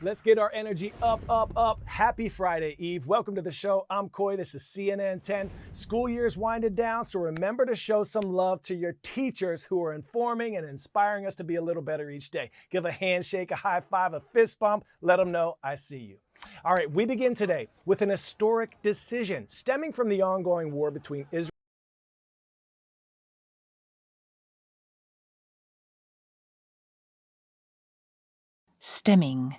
Let's get our energy up, up, up. Happy Friday Eve. Welcome to the show. I'm Coy. This is CNN10. School year's winded down, so remember to show some love to your teachers who are informing and inspiring us to be a little better each day. Give a handshake, a high five, a fist bump. Let them know I see you. All right, we begin today with an historic decision stemming from the ongoing war between Israel Stemming.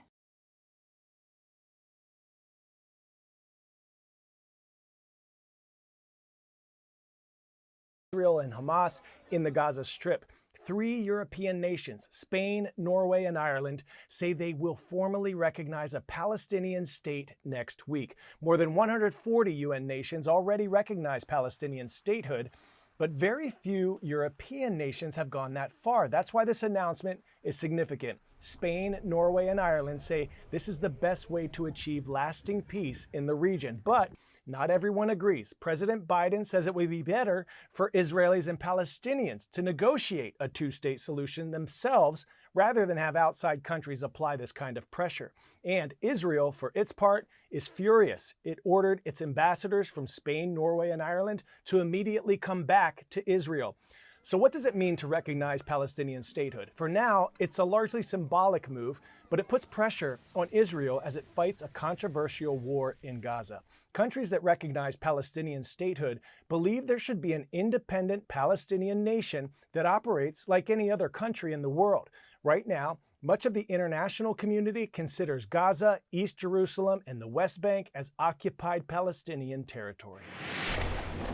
and Hamas in the Gaza Strip. 3 European nations, Spain, Norway, and Ireland, say they will formally recognize a Palestinian state next week. More than 140 UN nations already recognize Palestinian statehood, but very few European nations have gone that far. That's why this announcement is significant. Spain, Norway, and Ireland say this is the best way to achieve lasting peace in the region. But not everyone agrees. President Biden says it would be better for Israelis and Palestinians to negotiate a two-state solution themselves rather than have outside countries apply this kind of pressure. And Israel, for its part, is furious. It ordered its ambassadors from Spain, Norway, and Ireland to immediately come back to Israel. So what does it mean to recognize Palestinian statehood? For now, it's a largely symbolic move, but it puts pressure on Israel as it fights a controversial war in Gaza. Countries that recognize Palestinian statehood believe there should be an independent Palestinian nation that operates like any other country in the world. Right now, much of the international community considers Gaza, East Jerusalem, and the West Bank as occupied Palestinian territory.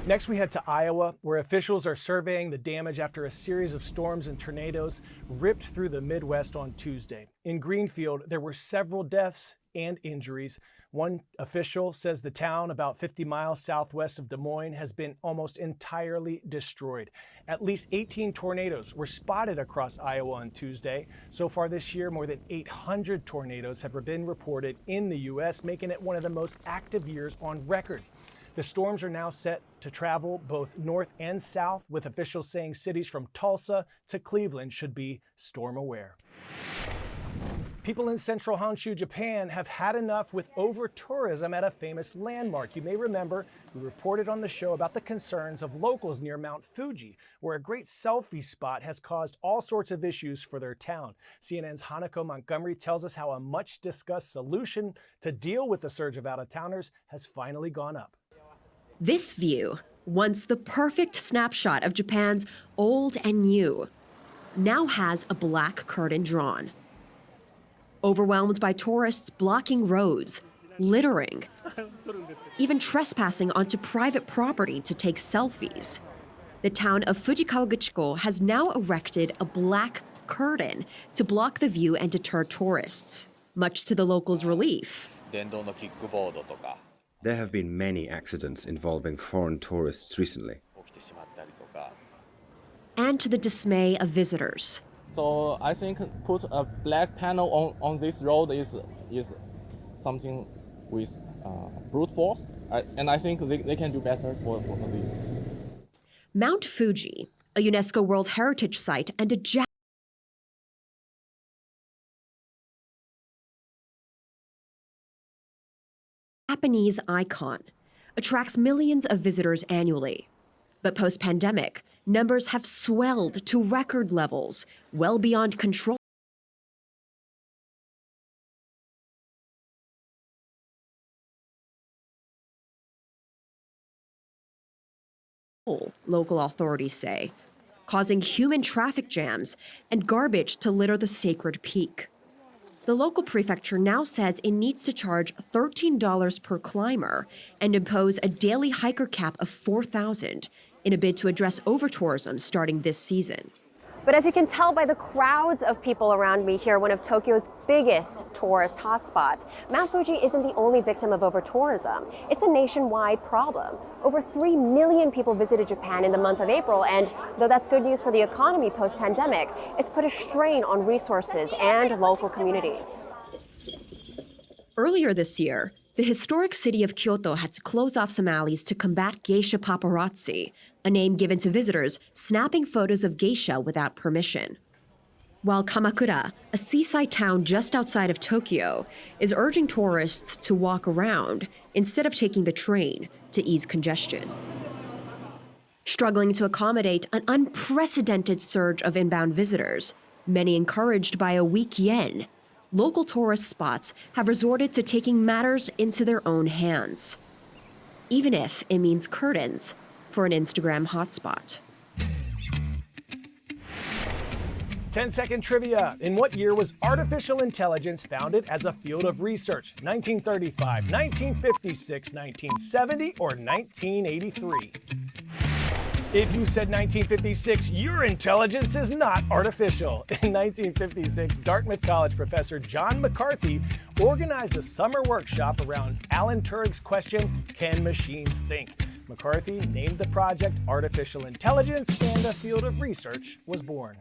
Next, we head to Iowa, where officials are surveying the damage after a series of storms and tornadoes ripped through the Midwest on Tuesday. In Greenfield, there were several deaths and injuries. One official says the town, about 50 miles southwest of Des Moines, has been almost entirely destroyed. At least 18 tornadoes were spotted across Iowa on Tuesday. So far this year, more than 800 tornadoes have been reported in the U.S., making it one of the most active years on record. The storms are now set to travel both north and south, with officials saying cities from Tulsa to Cleveland should be storm aware. People in central Honshu, Japan have had enough with over-tourism at a famous landmark. You may remember we reported on the show about the concerns of locals near Mount Fuji, where a great selfie spot has caused all sorts of issues for their town. CNN's Hanako Montgomery tells us how a much-discussed solution to deal with the surge of out-of-towners has finally gone up. This view, once the perfect snapshot of Japan's old and new, now has a black curtain drawn. Overwhelmed by tourists blocking roads, littering, even trespassing onto private property to take selfies, the town of Fujikawaguchiko has now erected a black curtain to block the view and deter tourists, much to the locals' relief. There have been many accidents involving foreign tourists recently. And to the dismay of visitors. So I think put a black panel on this road is something with brute force, and I think they can do better for this. Mount Fuji, a UNESCO World Heritage Site and a Japanese icon, attracts millions of visitors annually. But post-pandemic, numbers have swelled to record levels, well beyond control. Local authorities say, causing human traffic jams and garbage to litter the sacred peak. The local prefecture now says it needs to charge $13 per climber and impose a daily hiker cap of $4,000 in a bid to address over-tourism starting this season. But as you can tell by the crowds of people around me here, one of Tokyo's biggest tourist hotspots, Mount Fuji isn't the only victim of over-tourism. It's a nationwide problem. Over 3 million people visited Japan in the month of April, and though that's good news for the economy post-pandemic, it's put a strain on resources and local communities. Earlier this year, the historic city of Kyoto had to close off some alleys to combat geisha paparazzi, a name given to visitors snapping photos of geisha without permission. while Kamakura, a seaside town just outside of Tokyo, is urging tourists to walk around instead of taking the train to ease congestion. Struggling to accommodate an unprecedented surge of inbound visitors, many encouraged by a weak yen, local tourist spots have resorted to taking matters into their own hands, even if it means curtains for an Instagram hotspot. 10-second trivia. In what year was artificial intelligence founded as a field of research? 1935, 1956, 1970, or 1983? If you said 1956, your intelligence is not artificial. In 1956, Dartmouth College professor John McCarthy organized a summer workshop around Alan Turig's question, "Can machines think?" McCarthy named the project Artificial Intelligence, and a field of research was born.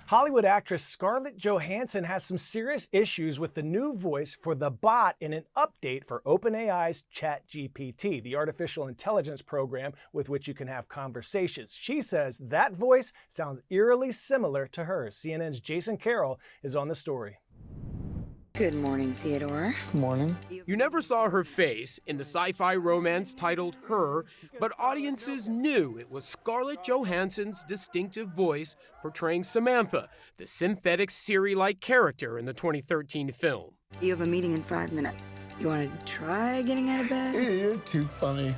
Hollywood actress Scarlett Johansson has some serious issues with the new voice for the bot in an update for OpenAI's ChatGPT, the artificial intelligence program with which you can have conversations. She says that voice sounds eerily similar to hers. CNN's Jason Carroll is on the story. Good morning, Theodore. Morning. You never saw her face in the sci-fi romance titled Her, but audiences knew it was Scarlett Johansson's distinctive voice portraying Samantha, the synthetic Siri-like character in the 2013 film. You have a meeting in 5 minutes. You want to try getting out of bed? You're too funny.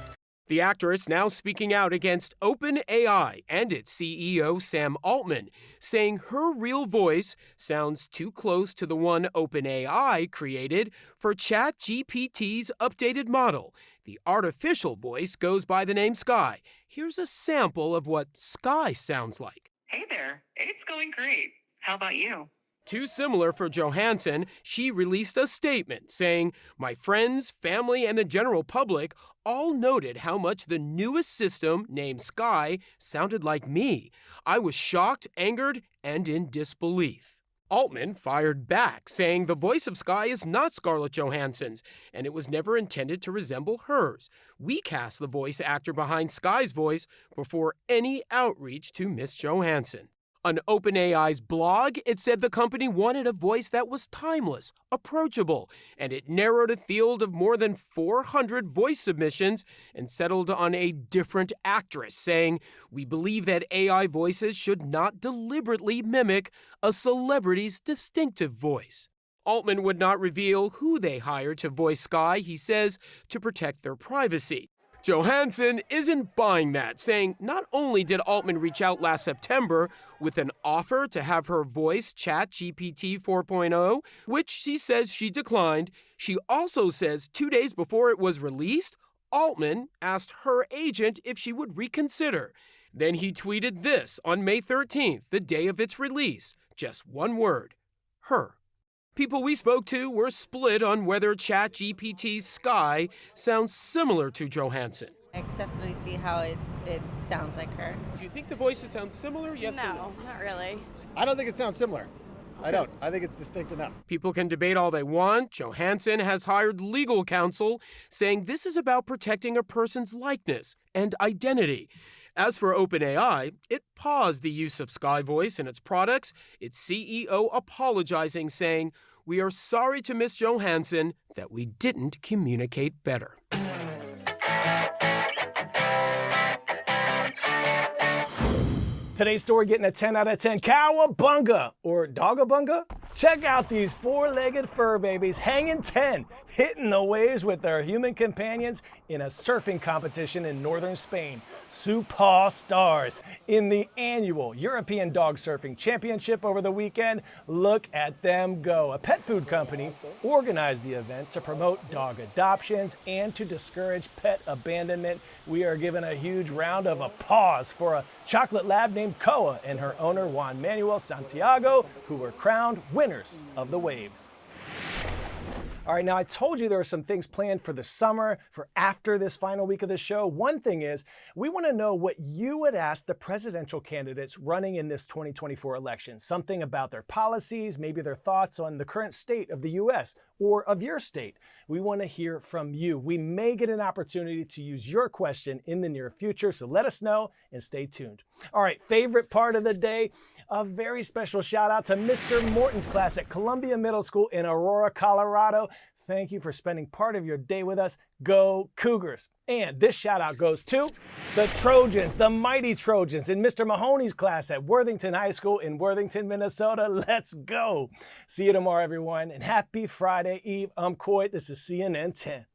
The actress now speaking out against OpenAI and its CEO Sam Altman, saying her real voice sounds too close to the one OpenAI created for ChatGPT's updated model. The artificial voice goes by the name Sky. Here's a sample of what Sky sounds like. Hey there, it's going great. How about you? Too similar for Johansson, she released a statement saying, "My friends, family, and the general public all noted how much the newest system, named Sky, sounded like me. I was shocked, angered, and in disbelief." Altman fired back, saying the voice of Sky is not Scarlett Johansson's, and it was never intended to resemble hers. We cast the voice actor behind Sky's voice before any outreach to Miss Johansson. On OpenAI's blog, it said the company wanted a voice that was timeless, approachable, and it narrowed a field of more than 400 voice submissions and settled on a different actress, saying, "We believe that AI voices should not deliberately mimic a celebrity's distinctive voice." Altman would not reveal who they hired to voice Sky, he says, to protect their privacy. Johansson isn't buying that, saying not only did Altman reach out last September with an offer to have her voice ChatGPT 4.0, which she says she declined, she also says 2 days before it was released, Altman asked her agent if she would reconsider. Then he tweeted this on May 13th, the day of its release. Just one word: her. People we spoke to were split on whether ChatGPT's Sky sounds similar to Johansson. I can definitely see how it sounds like her. Do you think the voices sound similar? Yes or no? Not really. I don't think it sounds similar. I don't. I think it's distinct enough. People can debate all they want. Johansson has hired legal counsel, saying this is about protecting a person's likeness and identity. As for OpenAI, it paused the use of Sky Voice in its products, its CEO apologizing, saying, "We are sorry to Miss Johansson that we didn't communicate better." Today's story getting a 10 out of 10. Cowabunga or dogabunga? Check out these four-legged fur babies hanging 10, hitting the waves with their human companions in a surfing competition in northern Spain. Superstars in the annual European Dog Surfing Championship over the weekend. Look at them go. A pet food company organized the event to promote dog adoptions and to discourage pet abandonment. We are giving a huge round of applause for a chocolate lab named Koa and her owner Juan Manuel Santiago, who were crowned winners of the waves. All right, now I told you there are some things planned for the summer, for after this final week of the show. One thing is, we want to know what you would ask the presidential candidates running in this 2024 election. Something about their policies, maybe their thoughts on the current state of the U.S. or of your state. We want to hear from you. We may get an opportunity to use your question in the near future, so let us know and stay tuned. All right, favorite part of the day. A very special shout out to Mr. Morton's class at Columbia Middle School in Aurora, Colorado. Thank you for spending part of your day with us. Go Cougars. And this shout out goes to the Trojans, the mighty Trojans in Mr. Mahoney's class at Worthington High School in Worthington, Minnesota. Let's go. See you tomorrow, everyone. And happy Friday Eve. I'm Coy. This is CNN 10.